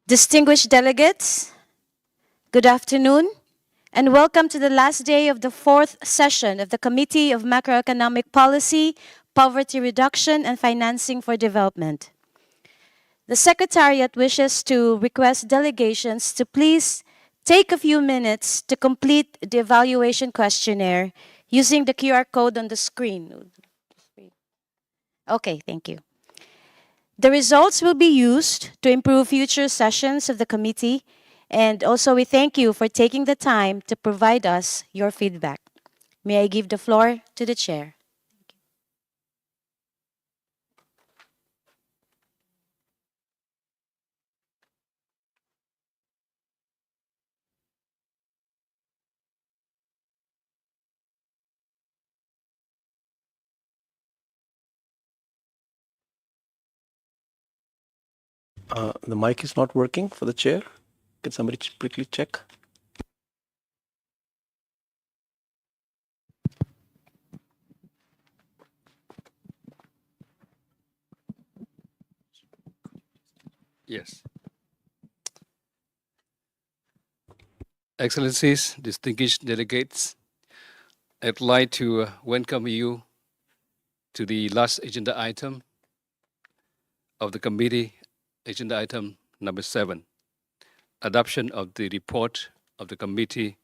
Distinguished delegates, good afternoon, and welcome to the last day of the fourth session of the Committee of Macroeconomic Policy, Poverty Reduction, and Financing for Development. The Secretariat wishes to request delegations to please take a few minutes to complete the evaluation questionnaire using the QR code on the screen. Okay, thank you. The results will be used to improve future sessions of the committee, and also we thank you for taking the time to provide us your feedback. May I give the floor to the chair? The mic is not working for the chair. Can somebody quickly check? Yes. Excellencies, distinguished delegates, I'd like to welcome you to the last agenda item of the committee, agenda item number 7, adoption of the report of the committee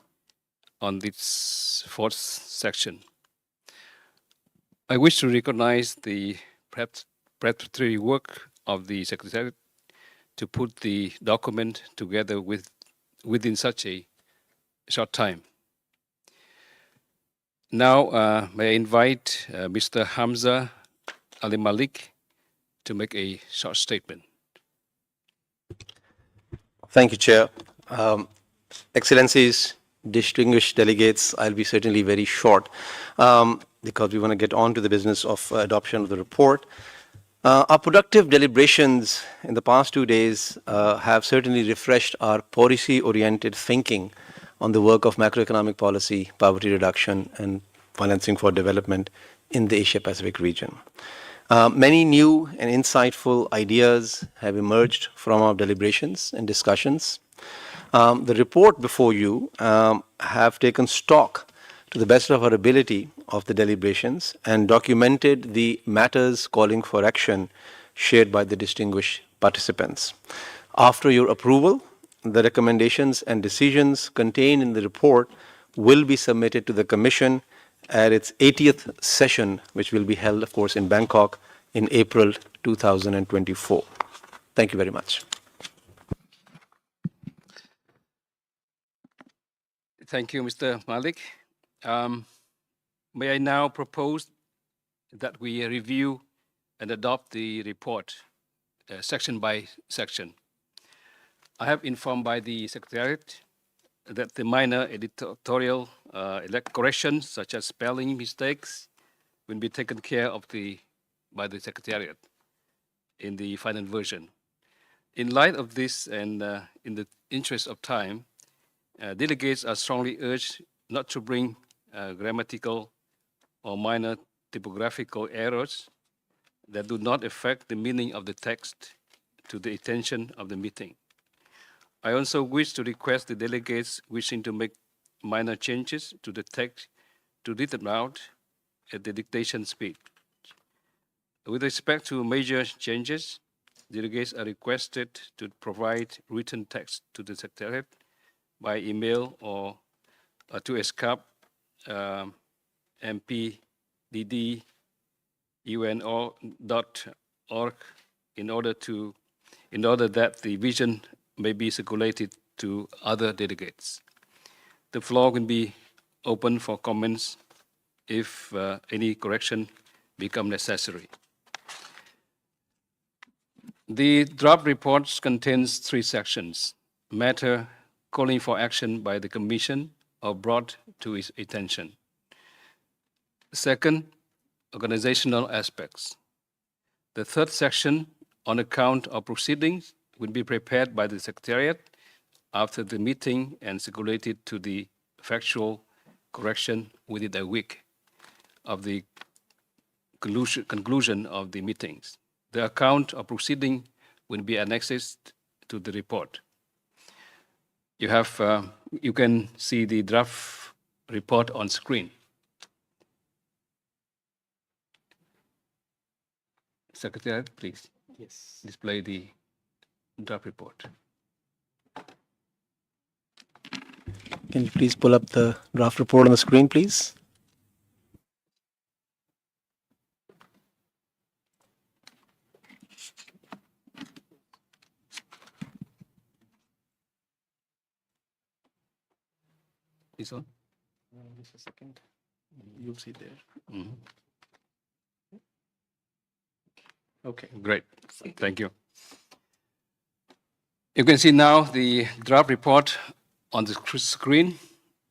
on this fourth section. I wish to recognize the preparatory work of the Secretariat to put the document together within such a short time. Now, may I invite Mr. Hamza Ali Malik to make a short statement. Thank you, Chair. Excellencies, distinguished delegates, I'll be certainly very short because we want to get on to the business of adoption of the report. Our productive deliberations in the past 2 days have certainly refreshed our policy-oriented thinking on the work of macroeconomic policy, poverty reduction, and financing for development in the Asia-Pacific region. Many new and insightful ideas have emerged from our deliberations and discussions. The report before you have taken stock to the best of our ability of the deliberations and documented the matters calling for action shared by the distinguished participants. After your approval, the recommendations and decisions contained in the report will be submitted to the Commission at its 80th session, which will be held, of course, in Bangkok in April 2024. Thank you very much. Thank you, Mr. Malik. May I now propose that we review and adopt the report section by section. I have informed by the Secretariat that the minor editorial corrections, such as spelling mistakes, will be taken care of by the Secretariat in the final version. In light of this and in the interest of time, delegates are strongly urged not to bring grammatical or minor typographical errors that do not affect the meaning of the text to the attention of the meeting. I also wish to request the delegates wishing to make minor changes to the text to read them out at the dictation speed. With respect to major changes, delegates are requested to provide written text to the Secretariat by email or to ESCAP, mpdd.uno.org in order that the vision may be circulated to other delegates. The floor will be open for comments if any correction become necessary. The draft report contains 3 sections: matter calling for action by the Commission or brought to its attention. Second, organizational aspects. The third section, on account of proceedings, will be prepared by the Secretariat after the meeting and circulated to the factual correction within a week of the conclusion of the meetings. The account of proceeding will be annexed to the report. You can see the draft report on screen. Secretary, please. Yes. Display the draft report. Can you please pull up the draft report on the screen, please? This one? Just a second. You'll see there. Mhm. Okay. Great. Thank you. You can see now the draft report on the screen,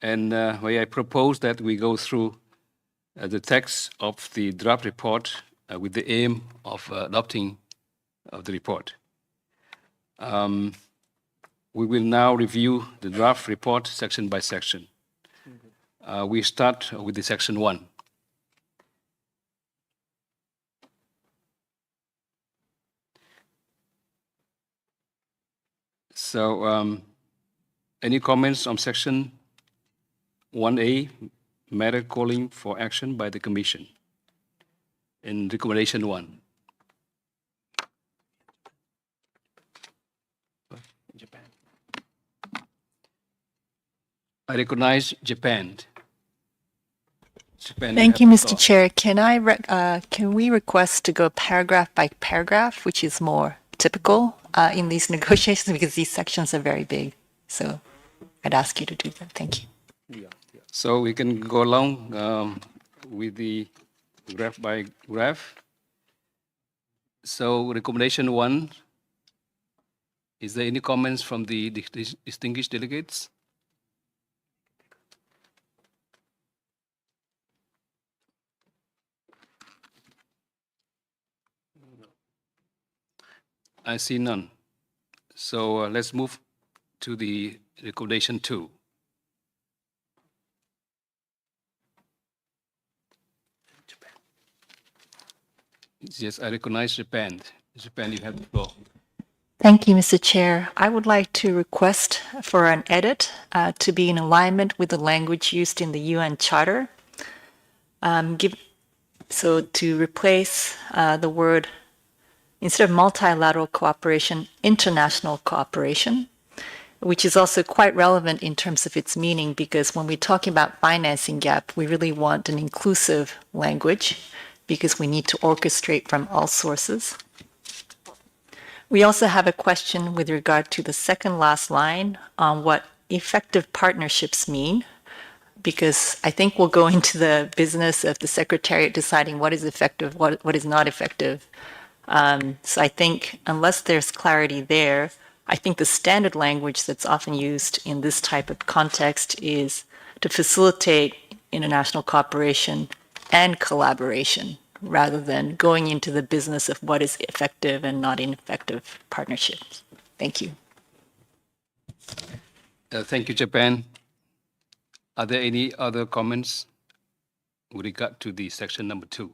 and where I propose that we go through the text of the draft report with the aim of adopting the report. We will now review the draft report section by section. We start with the section 1. So, any comments on section 1A, matter calling for action by the Commission in recommendation 1? Japan. I recognize Japan. Thank you, Mr. Chair. Can we request to go paragraph by paragraph, which is more typical in these negotiations because these sections are very big. So I'd ask you to do that. Thank you. So we can go along with the graph by graph. So recommendation 1, is there any comments from the distinguished delegates? I see none. So let's move to the recommendation 2. Japan. Yes, I recognize Japan. Japan, you have the floor. Thank you, Mr. Chair. I would like to request for an edit to be in alignment with the language used in the UN Charter. So to replace the word, instead of multilateral cooperation, international cooperation, which is also quite relevant in terms of its meaning, because when we're talking about financing gap, we really want an inclusive language because we need to orchestrate from all sources. We also have a question with regard to the second last line on what effective partnerships mean, because I think we'll go into the business of the Secretariat deciding what is effective, what is not effective. So I think unless there's clarity there, I think the standard language that's often used in this type of context is to facilitate international cooperation and collaboration, rather than going into the business of what is effective and not ineffective partnerships. Thank you. Thank you, Japan. Are there any other comments with regard to the section number 2?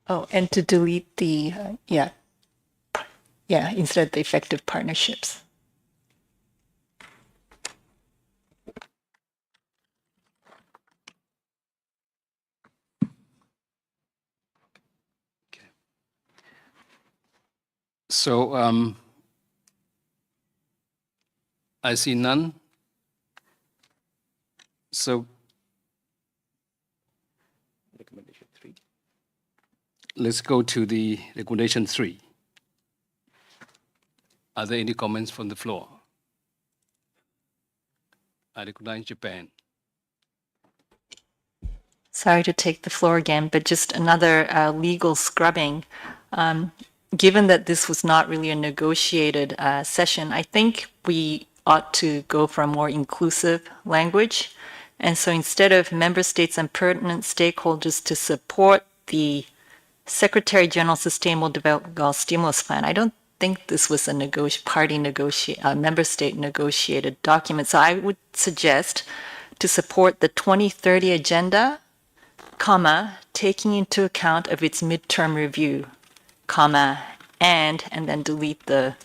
Oh, and to delete the, instead of the effective partnerships. Okay. So I see none. So Recommendation 3. let's go to the recommendation 3. Are there any comments from the floor? I recognize Japan. Sorry to take the floor again, but just another legal scrubbing. Given that this was not really a negotiated session, I think we ought to go for a more inclusive language. And so instead of member states and pertinent stakeholders to support the Secretary General Sustainable Development Goal Stimulus Plan, I don't think this was a member state negotiated document. So I would suggest to support the 2030 agenda comma, taking into account of its midterm review, comma, and then delete the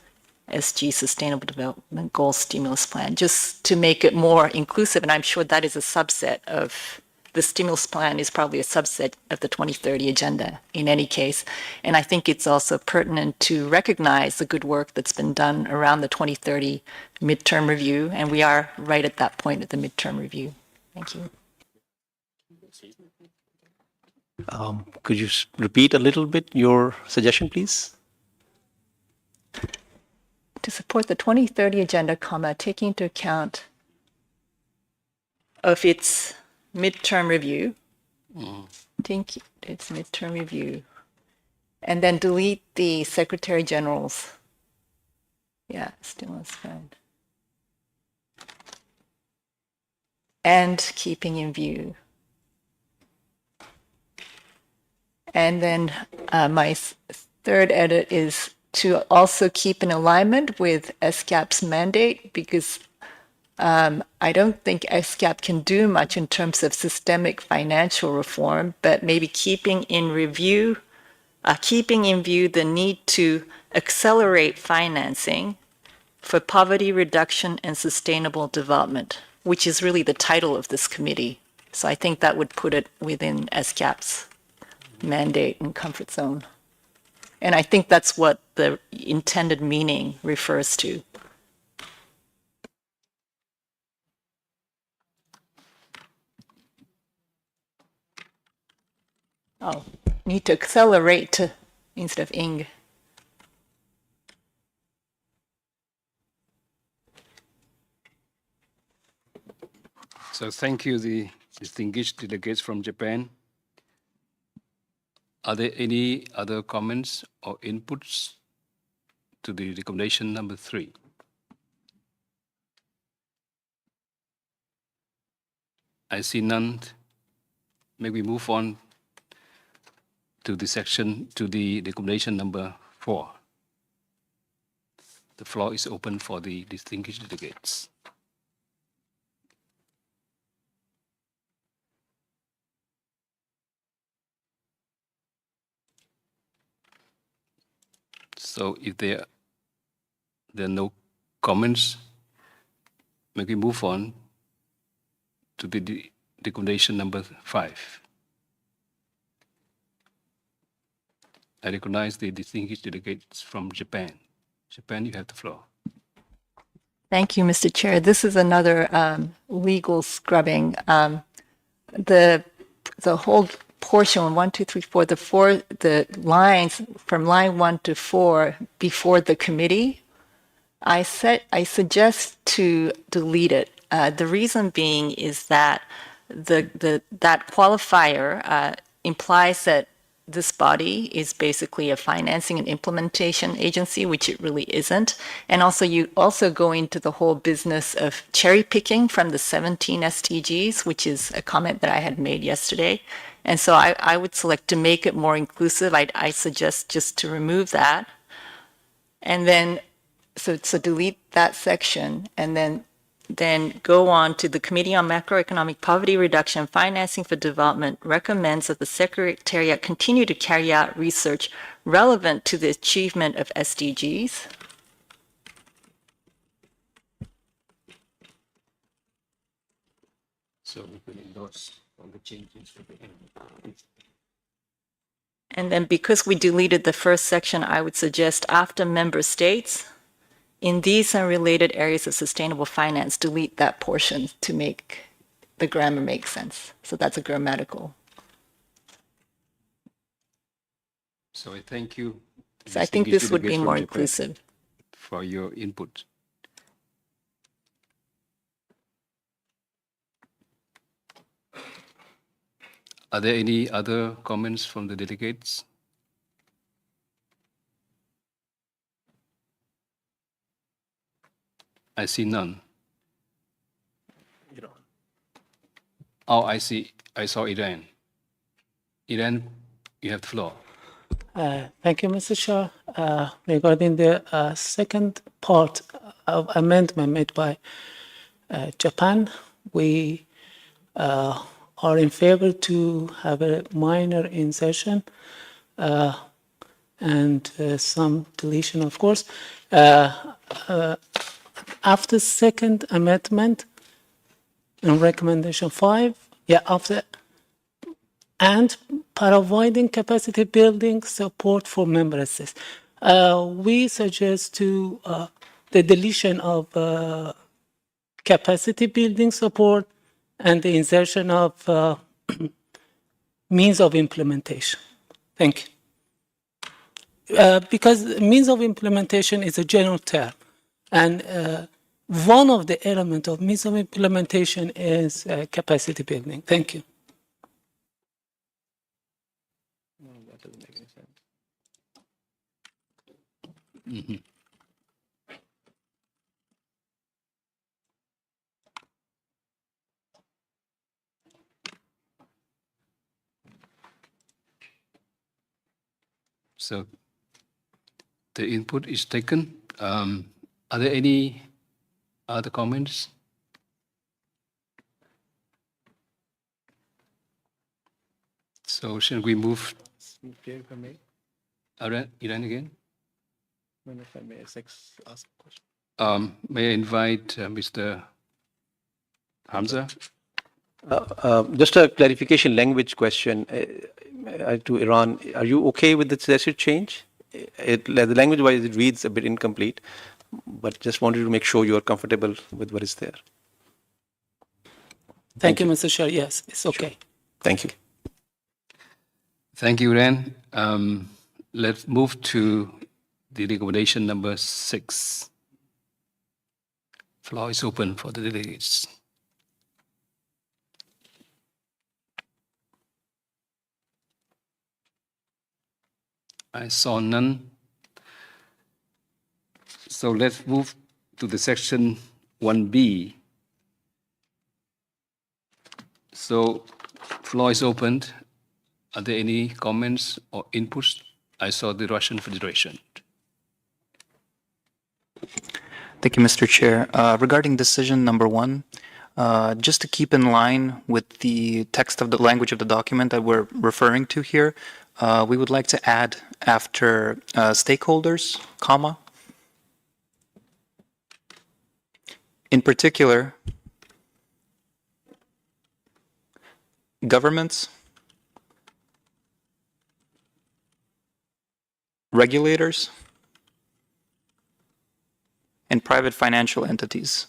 SG Sustainable Development Goals Stimulus Plan, just to make it more inclusive. And I'm sure that is a subset of the stimulus plan is probably a subset of the 2030 agenda in any case. And I think it's also pertinent to recognize the good work that's been done around the 2030 midterm review. And we are right at that point of the midterm review. Thank you. Could you repeat a little bit your suggestion, please? To support the 2030 agenda, comma, taking into account of its midterm review, think its midterm review, and then delete the Secretary General's, stimulus fund, and keeping in view. And then my third edit is to also keep in alignment with ESCAP's mandate, because I don't think ESCAP can do much in terms of systemic financial reform, but maybe keeping in view the need to accelerate financing for poverty reduction and sustainable development, which is really the title of this committee. So I think that would put it within ESCAP's mandate and comfort zone. And I think that's what the intended meaning refers to. Oh, need to accelerate instead of ing. So thank you, the distinguished delegates from Japan. Are there any other comments or inputs to the recommendation number 3? I see none. May we move on to the recommendation number 4. The floor is open for the distinguished delegates. So if there are no comments, may we move on to the recommendation number 5. I recognize the distinguished delegates from Japan. Japan, you have the floor. Thank you, Mr. Chair. This is another legal scrubbing. The whole portion 1, 2, 3, 4, the lines from line 1 to 4 before the committee, I suggest to delete it. The reason being is that that qualifier implies that this body is basically a financing and implementation agency, which it really isn't. And also, you also go into the whole business of cherry picking from the 17 SDGs, which is a comment that I had made yesterday. And so I would select to make it more inclusive. I suggest just to remove that. And then, so delete that section, and then go on to the Committee on Macroeconomic Poverty Reduction Financing for Development recommends that the Secretariat continue to carry out research relevant to the achievement of SDGs. So we can endorse all the changes for the end. And then because we deleted the first section, I would suggest after member states, in these and related areas of sustainable finance, delete that portion to make the grammar make sense. So that's a grammatical. So I thank you. So I think this would be more inclusive. For your input. Are there any other comments from the delegates? I see none. Oh, I see. I saw Iran. Iran, you have the floor. Thank you, Mr. Chair. Regarding the second part of amendment made by Japan, we are in favor to have a minor insertion and some deletion, of course. After second amendment in recommendation 5, and providing capacity building support for member states. We suggest to the deletion of capacity building support and the insertion of means of implementation. Thank you. Because means of implementation is a general term, and one of the elements of means of implementation is capacity building. Thank you. That doesn't make any sense. So the input is taken. Are there any other comments? So shall we move? Chair, if I may, Iran again? if I may ask a question. May I invite Mr. Hamza? Just a clarification language question to Iran. Are you okay with the suggested change? The language-wise, it reads a bit incomplete, but just wanted to make sure you are comfortable with what is there. Thank you, Mr. Chair. Yes, it's okay. Thank you. Thank you, Iran. Let's move to the recommendation number 6. Floor is open for the delegates. I saw none. So let's move to the section 1B. So floor is opened. Are there any comments or inputs? I saw the Russian Federation. Thank you, Mr. Chair. Regarding decision number 1, just to keep in line with the text of the language of the document that we're referring to here, we would like to add after stakeholders, comma, in particular, governments, regulators, and private financial entities.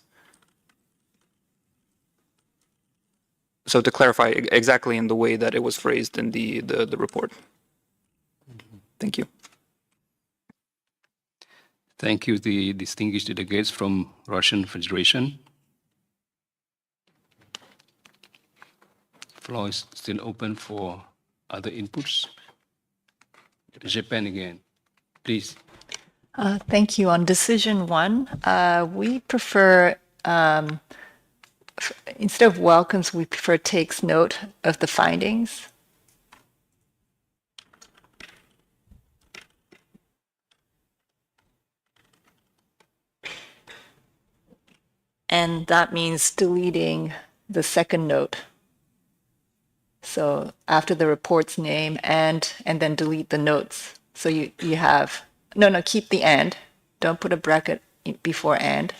So to clarify exactly in the way that it was phrased in the report. Thank you. Thank you, the distinguished delegates from Russian Federation. Floor is still open for other inputs. Japan again, please. Thank you. On decision 1, we prefer, instead of welcomes, we prefer takes note of the findings. And that means deleting the second note. So after the report's name and then delete the notes. So you have, keep the and. Don't put a bracket before and.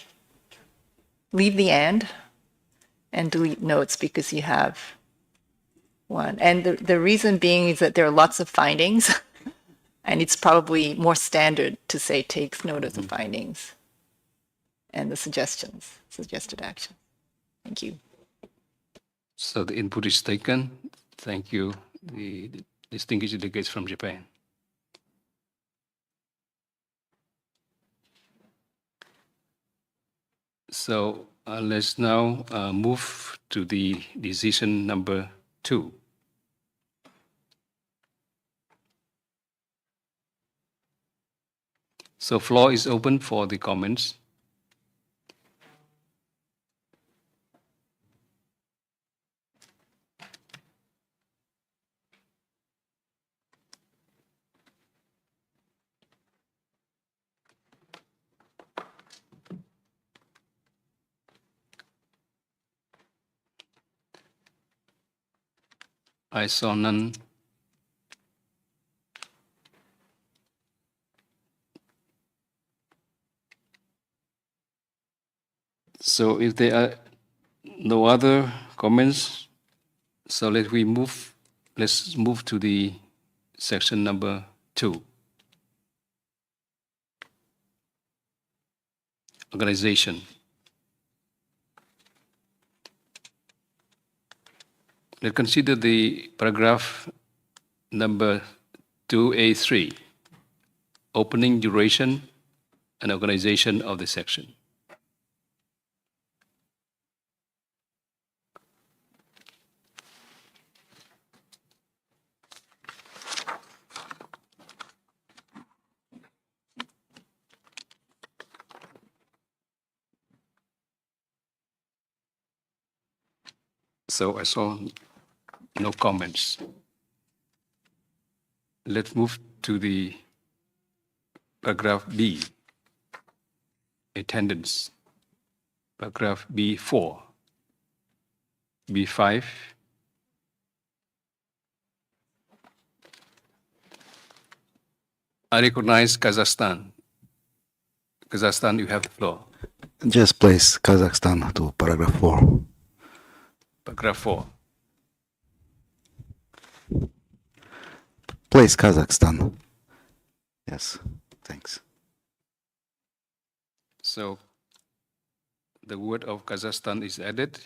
Leave the and delete notes because you have one. And the reason being is that there are lots of findings and it's probably more standard to say takes note of the findings and the suggested action. Thank you. So the input is taken. Thank you, the distinguished delegates from Japan. So let's now move to the decision number 2. So floor is open for the comments. I saw none. So if there are no other comments, so let's move to the section number 2. Organization. Let's consider the paragraph number 2A3, opening duration and organization of the section. So I saw no comments. Let's move to the paragraph B, attendance. Paragraph B4, B5, I recognize Kazakhstan. Kazakhstan, you have the floor. Just place Kazakhstan to paragraph 4. Paragraph 4. Place Kazakhstan. Yes, thanks. So the word of Kazakhstan is added.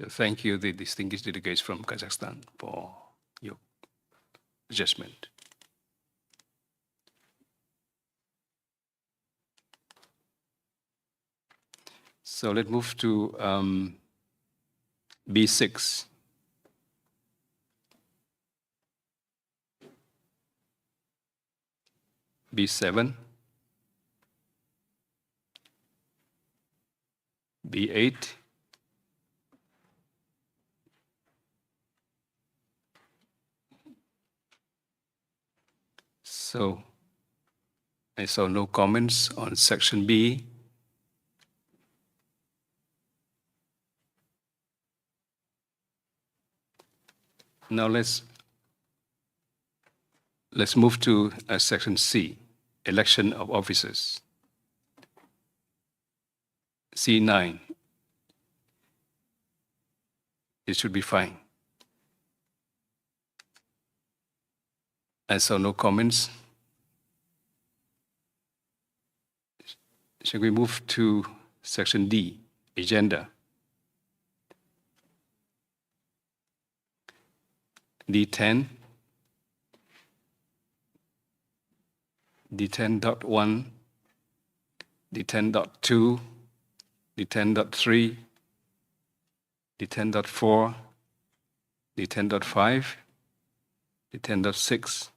Thank you, the distinguished delegates from Kazakhstan, for your adjustment. So let's move to B6. B7. B8. So I saw no comments on section B. Now let's move to section C, election of officers. C9. It should be fine. I saw no comments. Shall we move to section D, agenda? D10, D10.1, D10.2, D10.3, D10.4, D10.5, D10.6,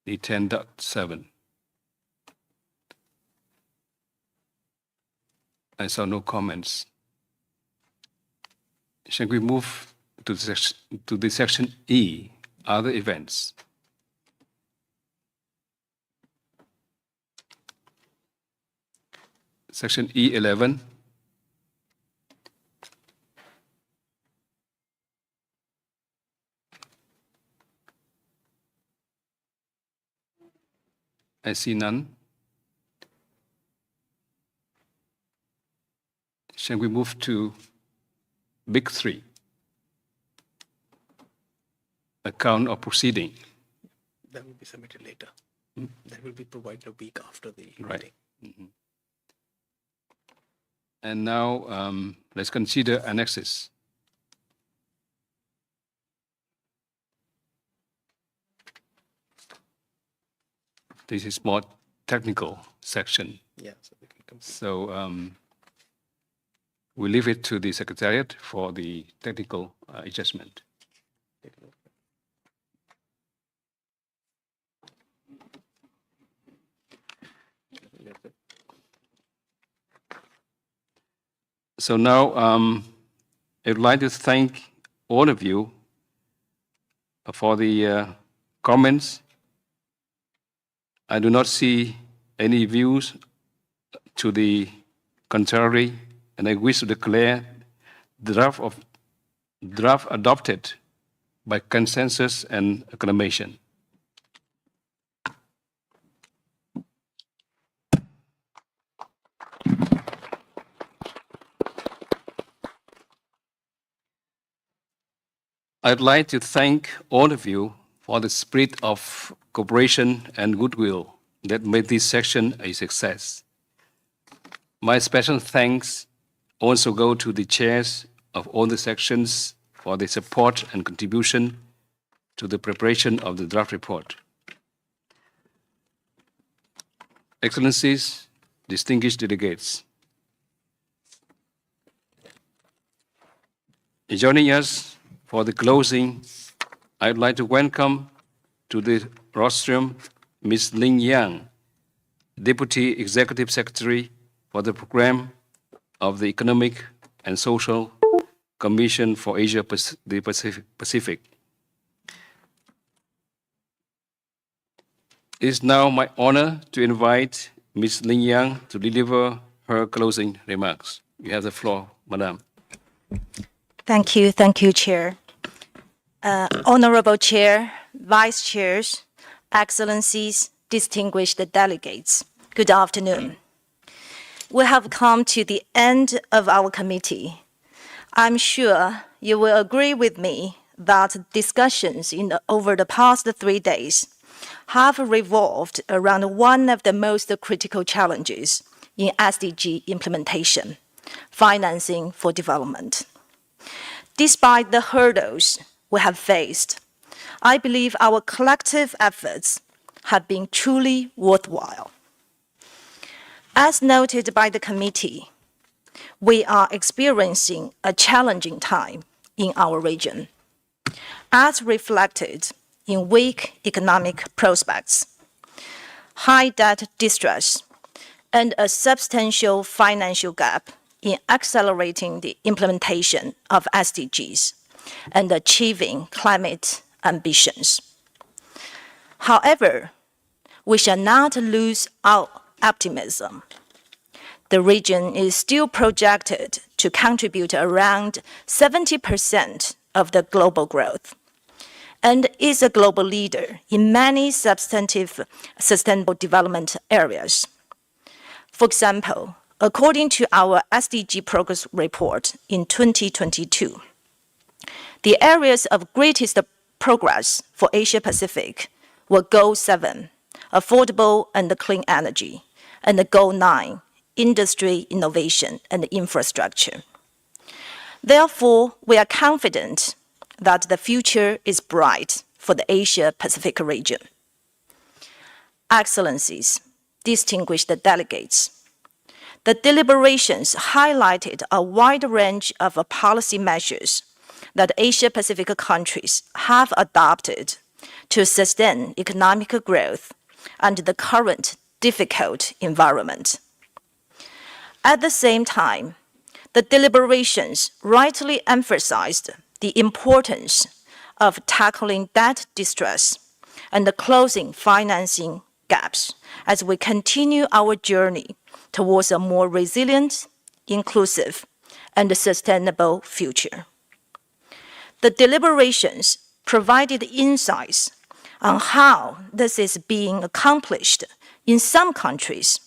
D10.7. I saw no comments. Shall we move to the section E, other events? Section E11. I see none. Shall we move to Big 3? Account of proceeding. That will be submitted later. That will be provided a week after the Right. meeting. And now let's consider annexes. This is more technical section. Yeah, so we can complete. So we leave it to the Secretariat for the technical adjustment. So now I'd like to thank all of you for the comments. I do not see any views to the contrary, and I wish to declare the draft adopted by consensus and acclamation. I'd like to thank all of you for the spirit of cooperation and goodwill that made this section a success. My special thanks also go to the chairs of all the sections for their support and contribution to the preparation of the draft report. Excellencies, distinguished delegates, joining us for the closing, I'd like to welcome to the rostrum Ms. Ling Yang, Deputy Executive Secretary for the Program of the Economic and Social Commission for Asia the Pacific. It is now my honor to invite Ms. Ling Yang to deliver her closing remarks. You have the floor, Madam. Thank you, Chair. Honorable Chair, Vice Chairs, Excellencies, distinguished delegates, good afternoon. We have come to the end of our committee. I'm sure you will agree with me that discussions over the past 3 days have revolved around one of the most critical challenges in SDG implementation, financing for development. Despite the hurdles we have faced, I believe our collective efforts have been truly worthwhile. As noted by the committee, we are experiencing a challenging time in our region, as reflected in weak economic prospects, high debt distress, and a substantial financial gap in accelerating the implementation of SDGs and achieving climate ambitions. However, we shall not lose our optimism. The region is still projected to contribute around 70% of the global growth and is a global leader in many substantive sustainable development areas. For example, according to our SDG progress report in 2022, the areas of greatest progress for Asia Pacific were Goal 7, affordable and clean energy, and Goal 9, industry, innovation, and infrastructure. Therefore, we are confident that the future is bright for the Asia Pacific region. Excellencies, distinguished delegates, the deliberations highlighted a wide range of policy measures that Asia Pacific countries have adopted to sustain economic growth under the current difficult environment. At the same time, the deliberations rightly emphasized the importance of tackling debt distress and closing financing gaps as we continue our journey towards a more resilient, inclusive, and sustainable future. The deliberations provided insights on how this is being accomplished in some countries,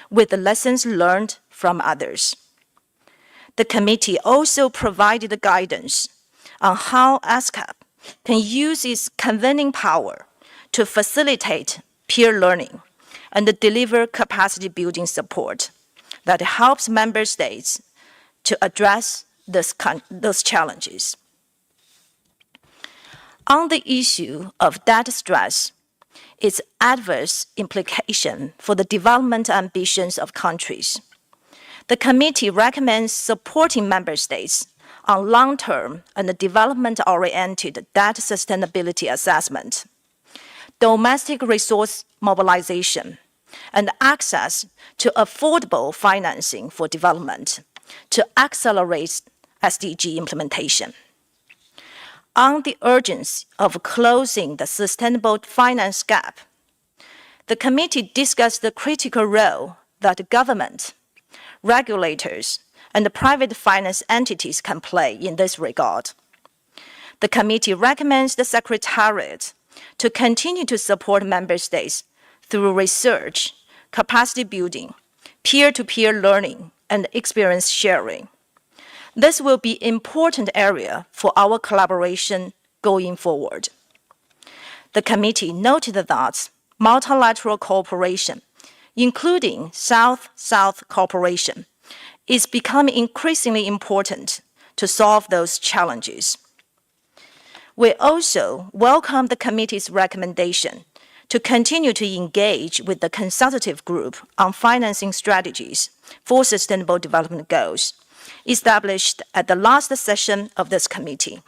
with the lessons learned from others. The committee also provided guidance on how ESCAP can use its convening power to facilitate peer learning and deliver capacity building support that helps member states to address those challenges. On the issue of debt stress, its adverse implication for the development ambitions of countries, the committee recommends supporting member states on long-term and development-oriented debt sustainability assessment, domestic resource mobilization, and access to affordable financing for development to accelerate SDG implementation. On the urgency of closing the sustainable finance gap, the committee discussed the critical role that government, regulators, and the private finance entities can play in this regard. The committee recommends the Secretariat to continue to support member states through research, capacity building, peer-to-peer learning, and experience sharing. This will be an important area for our collaboration going forward. The committee noted that multilateral cooperation, including South-South cooperation, is becoming increasingly important to solve those challenges. We also welcome the committee's recommendation to continue to engage with the consultative group on financing strategies for Sustainable Development Goals, established at the last session of this committee.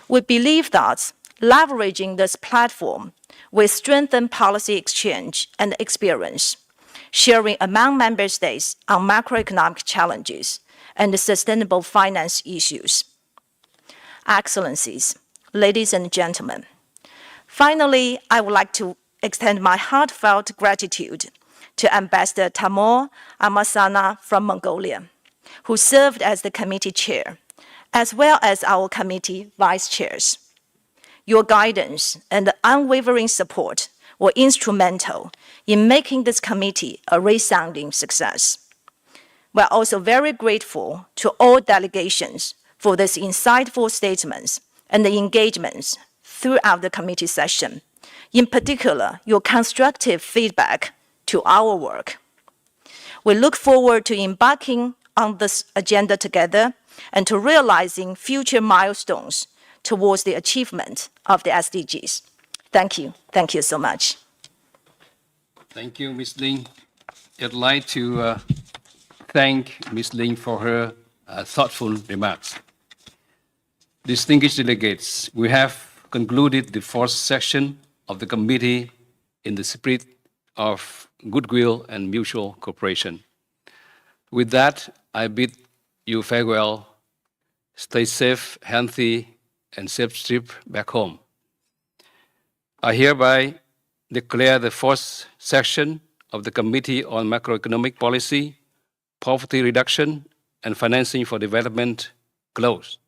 We believe that leveraging this platform will strengthen policy exchange and experience, sharing among member states on macroeconomic challenges and sustainable finance issues. Excellencies, ladies and gentlemen, finally, I would like to extend my heartfelt gratitude to Ambassador Tamor Amasana from Mongolia, who served as the committee chair, as well as our committee vice chairs. Your guidance and unwavering support were instrumental in making this committee a resounding success. We are also very grateful to all delegations for these insightful statements and the engagements throughout the committee session, in particular, your constructive feedback to our work. We look forward to embarking on this agenda together and to realizing future milestones towards the achievement of the SDGs. Thank you. Thank you so much. Thank you, Ms. Ling. I'd like to thank Ms. Ling for her thoughtful remarks. Distinguished delegates, we have concluded the fourth session of the committee in the spirit of goodwill and mutual cooperation. With that, I bid you farewell. Stay safe, healthy, and safe trip back home. I hereby declare the fourth session of the Committee on Macroeconomic Policy, Poverty Reduction, and Financing for Development closed.